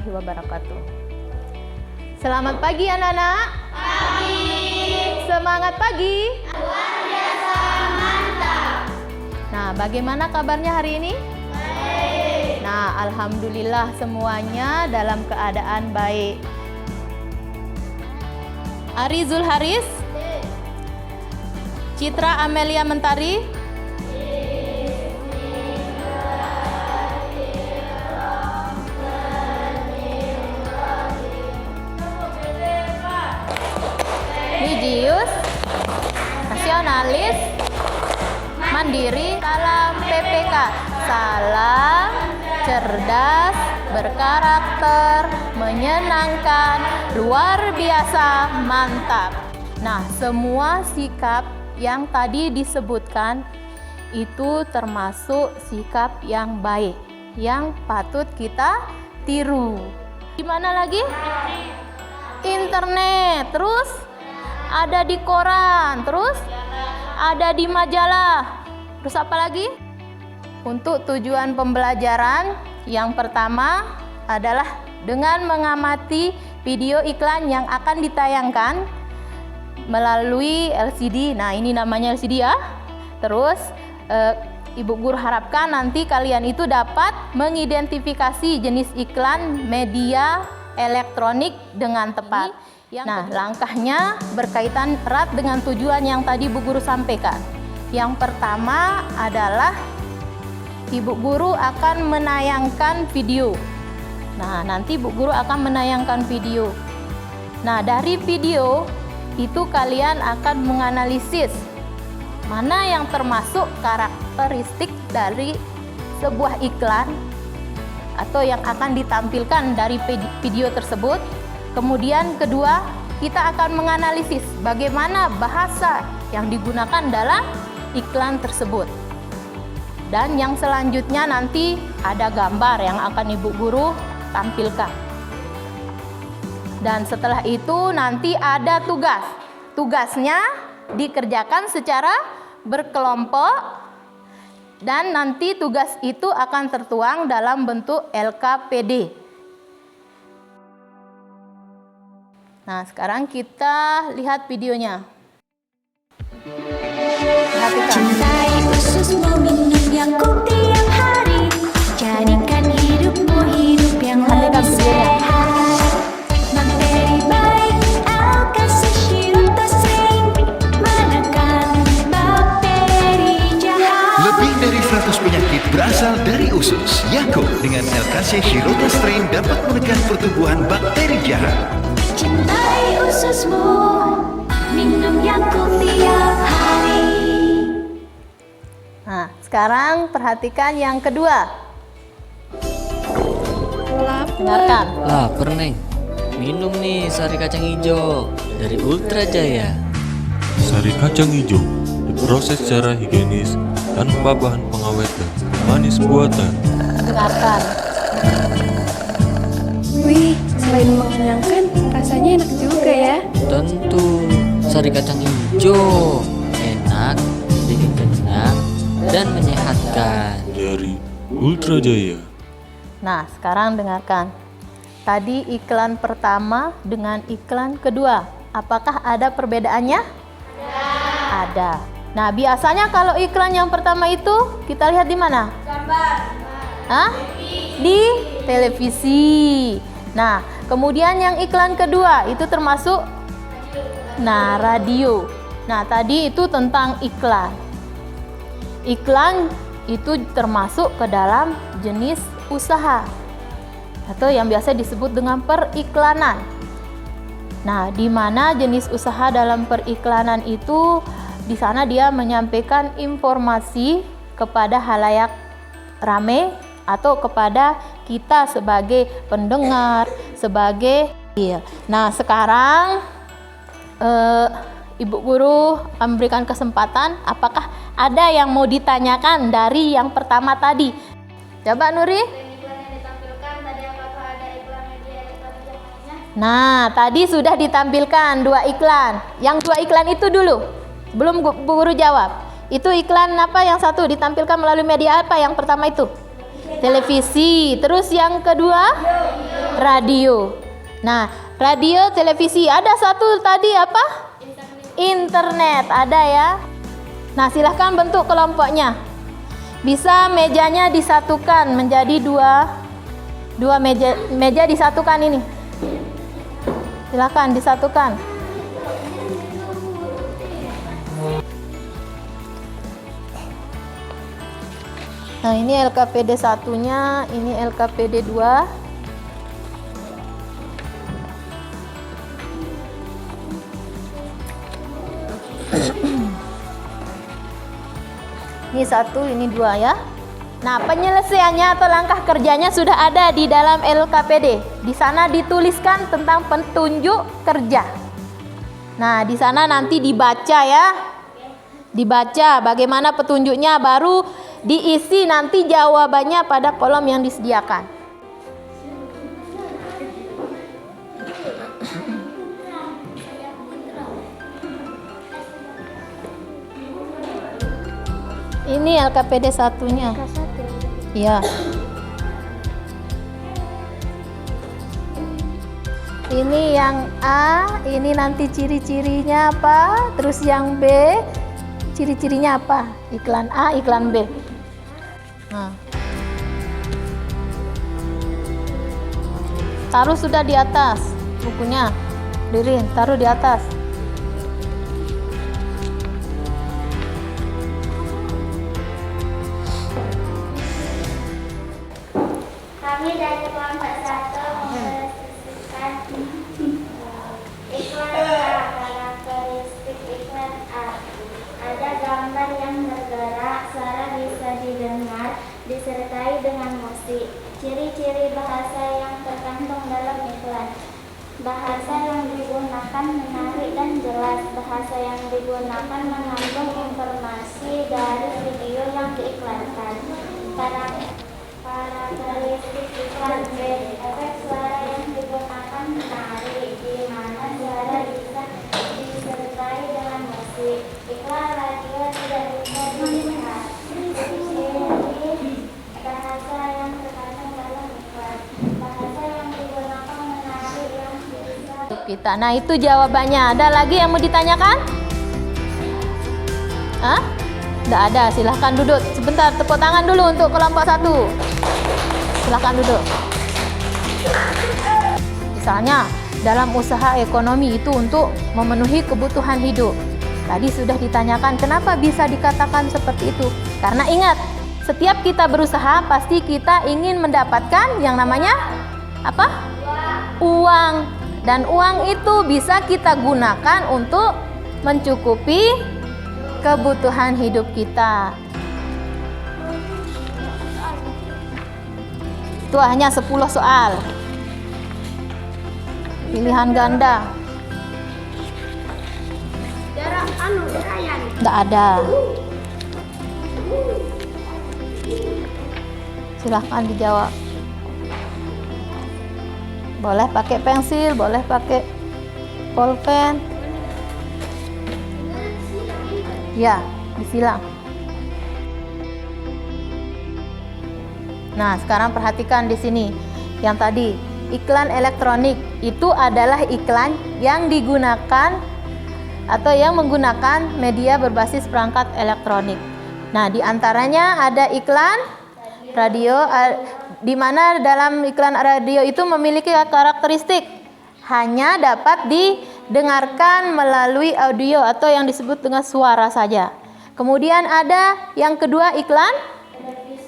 warahmatullahi wabarakatuh. Selamat pagi anak-anak. Pagi. Semangat pagi. Luar biasa mantap. Nah, bagaimana kabarnya hari ini? Baik. Nah, alhamdulillah semuanya dalam keadaan baik. Arizul Haris? Citra Amelia Mentari? Religius, nasionalis, mandiri, salam PPK, salam cerdas, berkarakter, menyenangkan, luar biasa, mantap. Nah, semua sikap yang tadi disebutkan itu termasuk sikap yang baik, yang patut kita tiru. Gimana lagi? Internet, terus ada di koran, terus ada di majalah. Terus apa lagi? Untuk tujuan pembelajaran, yang pertama adalah dengan mengamati video iklan yang akan ditayangkan melalui LCD. Nah, ini namanya LCD ya. Terus Ibu Guru harapkan nanti kalian itu dapat mengidentifikasi jenis iklan media elektronik dengan tepat. Nah, langkahnya berkaitan erat dengan tujuan yang tadi Bu Guru sampaikan. Yang pertama adalah Ibu Guru akan menayangkan video. Nah, nanti Bu Guru akan menayangkan video. Nah, dari video itu kalian akan menganalisis mana yang termasuk karakteristik dari sebuah iklan atau yang akan ditampilkan dari video tersebut. Kemudian kedua, kita akan menganalisis bagaimana bahasa yang digunakan dalam iklan tersebut. Dan yang selanjutnya nanti ada gambar yang akan Ibu Guru tampilkan. Dan setelah itu nanti ada tugas. Tugasnya dikerjakan secara berkelompok dan nanti tugas itu akan tertuang dalam bentuk LKPD. Nah, sekarang kita lihat videonya. Perhatikan. Cintai ususmu, minum Yakult tiap hari, jadikan hidupmu hidup yang lebih sehat. Bakteri baik, Alka-Select Shirutase, menekan bakteri jahat. Lebih dari 100 penyakit berasal dari usus. Yakult dengan Alka-Select Shirutase dapat menekan pertumbuhan bakteri jahat. Cintai ususmu, minum Yakult tiap hari. Nah, sekarang perhatikan yang kedua. Dengarkan. Laper Neng, minum nih sari kacang hijau dari Ultra Jaya. Sari kacang hijau diproses secara higienis tanpa bahan pengawet dan manis buatan. Dengarkan. Wih, selain mengenyangkan, rasanya enak juga ya. Tentu sari kacang hijau enak, bikin kenyang dan menyehatkan. Dari Ultra Jaya. Nah, sekarang dengarkan. Tadi iklan pertama dengan iklan kedua. Apakah ada perbedaannya? Ada. Nah, biasanya kalau iklan yang pertama itu kita lihat di mana? Gambar. Hah? Di televisi. Nah, kemudian yang iklan kedua itu termasuk radio. Nah, tadi itu tentang iklan. Iklan itu termasuk ke dalam jenis usaha atau yang biasa disebut dengan periklanan. Nah, di mana jenis usaha dalam periklanan itu di sana dia menyampaikan informasi kepada halayak rame atau kepada kita sebagai pendengar, sebagai Nah, sekarang Ibu Guru memberikan kesempatan, apakah ada yang mau ditanyakan dari yang pertama tadi? Coba Nuri. Nah, tadi sudah ditampilkan 2 iklan. Yang 2 iklan itu dulu, belum Bu Guru jawab. Itu iklan apa yang satu ditampilkan melalui media apa? Yang pertama itu televisi. Terus yang kedua Radio. Nah, radio, televisi. Ada satu tadi apa? Internet. Ada ya. Nah, silahkan bentuk kelompoknya. Bisa mejanya disatukan menjadi dua meja disatukan ini. Silahkan disatukan. Nah, ini LKPD satunya, ini LKPD 2. Ini 1, ini 2 ya. Nah, penyelesaiannya atau langkah kerjanya sudah ada di dalam LKPD. Di sana dituliskan tentang petunjuk kerja. Nah, di sana nanti dibaca ya. Dibaca bagaimana petunjuknya, baru diisi nanti jawabannya pada kolom yang disediakan. Ini LKPD satunya. Ya. Ini yang A, ini nanti ciri-cirinya apa? Terus yang B, ciri-cirinya apa? Iklan A, iklan B. Nah. Taruh sudah di atas bukunya. Lirin, taruh di atas. Kami dari kelompok 1 mendiskusikan iklan A. Karakteristik iklan A. Ada gambar yang bergerak, suara bisa didengar, disertai dengan musik. Ciri-ciri bahasa yang terkandung dalam iklan. Bahasa yang digunakan menarik dan jelas. Bahasa yang digunakan mengandung informasi dari video yang diiklankan. Karakteristik iklan B. Efek suara yang digunakan menarik, di mana suara bisa disertai dengan musik. Iklan radio tidak bisa dilihat. Bahasa yang terkandung dalam iklan. Bahasa yang digunakan menarik yang bisa Kita. Nah, itu jawabannya. Ada lagi yang mau ditanyakan? Hah? Tidak ada. Silahkan duduk. Sebentar, tepuk tangan dulu untuk kelompok 1. Silahkan duduk. Misalnya, dalam usaha ekonomi itu untuk memenuhi kebutuhan hidup. Tadi sudah ditanyakan kenapa bisa dikatakan seperti itu. Karena ingat, setiap kita berusaha pasti kita ingin mendapatkan yang namanya apa? Uang. Dan uang itu bisa kita gunakan untuk mencukupi kebutuhan hidup kita. Itu hanya 10 soal. Pilihan ganda. Tidak ada. Silahkan dijawab. Boleh pakai pensil, boleh pakai pulpen. Ya, disilang. Nah, sekarang perhatikan di sini. Yang tadi, iklan elektronik itu adalah iklan yang digunakan atau yang menggunakan media berbasis perangkat elektronik. Nah, di antaranya ada iklan radio, di mana dalam iklan radio itu memiliki karakteristik hanya dapat didengarkan melalui audio atau yang disebut dengan suara saja. Kemudian ada yang kedua iklan.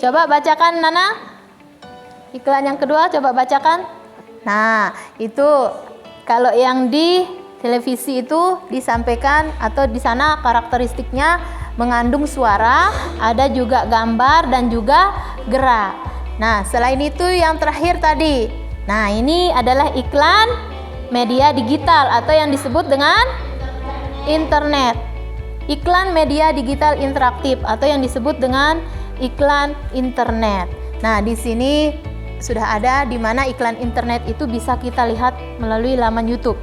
Coba bacakan Nana. Iklan yang kedua coba bacakan. Nah, itu kalau yang di televisi itu disampaikan atau di sana karakteristiknya mengandung suara, ada juga gambar dan juga gerak. Nah, selain itu yang terakhir tadi. Nah, ini adalah iklan media digital atau yang disebut dengan internet. Iklan media digital interaktif atau yang disebut dengan iklan internet. Nah, di sini sudah ada di mana iklan internet itu bisa kita lihat melalui laman YouTube.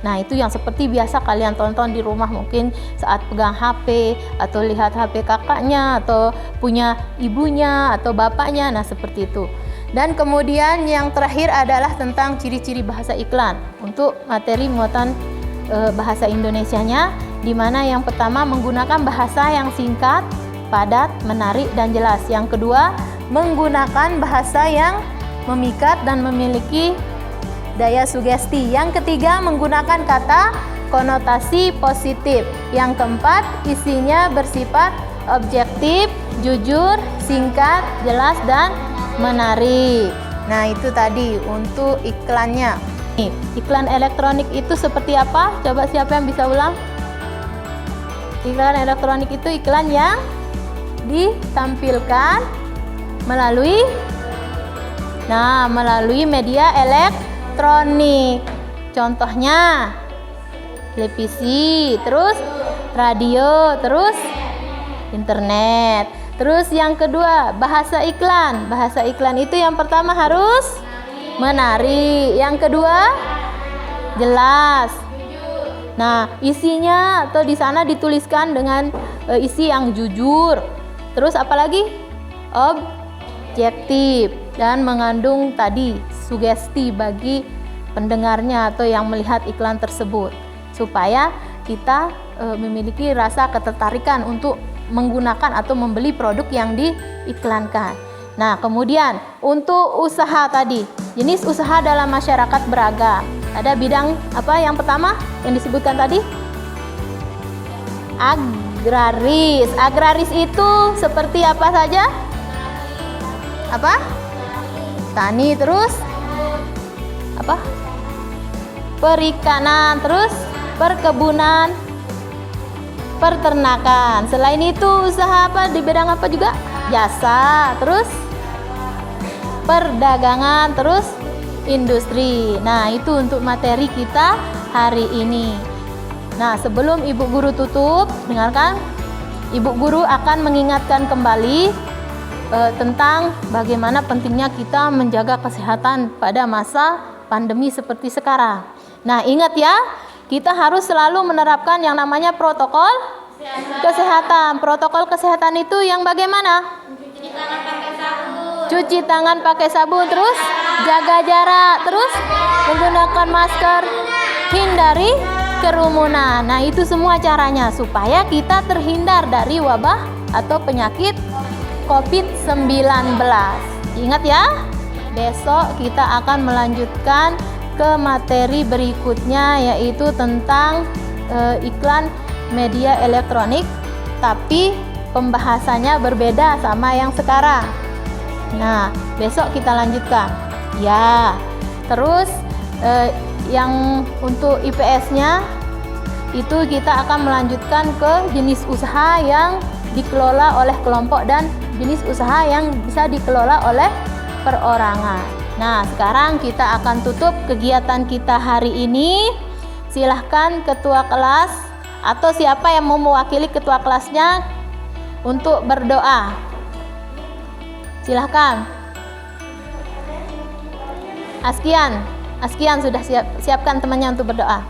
Nah, itu yang seperti biasa kalian tonton di rumah mungkin saat pegang HP atau lihat HP kakaknya atau punya ibunya atau bapaknya. Nah, seperti itu. Dan kemudian yang terakhir adalah tentang ciri-ciri bahasa iklan untuk materi muatan bahasa Indonesianya, di mana yang pertama menggunakan bahasa yang singkat, padat, menarik, dan jelas. Yang kedua, menggunakan bahasa yang memikat dan memiliki daya sugesti. Yang ketiga, menggunakan kata konotasi positif. Yang keempat, isinya bersifat objektif, jujur, singkat, jelas, dan menarik. Nah, itu tadi untuk iklannya. Nih, iklan elektronik itu seperti apa? Coba siapa yang bisa ulang? Iklan elektronik itu iklan yang ditampilkan melalui media elektronik. Contohnya televisi, terus radio, terus internet. Terus yang kedua, bahasa iklan. Bahasa iklan itu yang pertama harus menarik, yang kedua jelas. Nah, isinya atau di sana dituliskan dengan isi yang jujur. Terus apalagi? Objektif dan mengandung tadi sugesti bagi pendengarnya atau yang melihat iklan tersebut, supaya kita memiliki rasa ketertarikan untuk menggunakan atau membeli produk yang diiklankan. Nah, kemudian untuk usaha tadi, jenis usaha dalam masyarakat beragam. Ada bidang apa yang pertama yang disebutkan tadi? Agraris. Agraris itu seperti apa saja? Apa? Tani, terus apa? Perikanan, terus perkebunan, peternakan. Selain itu usaha apa di bidang apa juga? Jasa, terus perdagangan, terus industri. Nah, itu untuk materi kita hari ini. Nah, sebelum Ibu Guru tutup, dengarkan. Ibu Guru akan mengingatkan kembali tentang bagaimana pentingnya kita menjaga kesehatan pada masa pandemi seperti sekarang. Nah, ingat ya, kita harus selalu menerapkan yang namanya protokol kesehatan. Protokol kesehatan itu yang bagaimana? Cuci tangan pakai sabun, terus jaga jarak, terus menggunakan masker, hindari kerumunan. Nah, itu semua caranya supaya kita terhindar dari wabah atau penyakit COVID-19. Ingat ya, besok kita akan melanjutkan ke materi berikutnya, yaitu tentang iklan media elektronik, tapi pembahasannya berbeda sama yang sekarang. Nah, besok kita lanjutkan ya. Terus yang untuk IPS-nya itu kita akan melanjutkan ke jenis usaha yang dikelola oleh kelompok dan jenis usaha yang bisa dikelola oleh perorangan. Nah, sekarang kita akan tutup kegiatan kita hari ini. Silahkan ketua kelas atau siapa yang mau mewakili ketua kelasnya untuk berdoa. Silahkan. Askian sudah siapkan temannya untuk berdoa.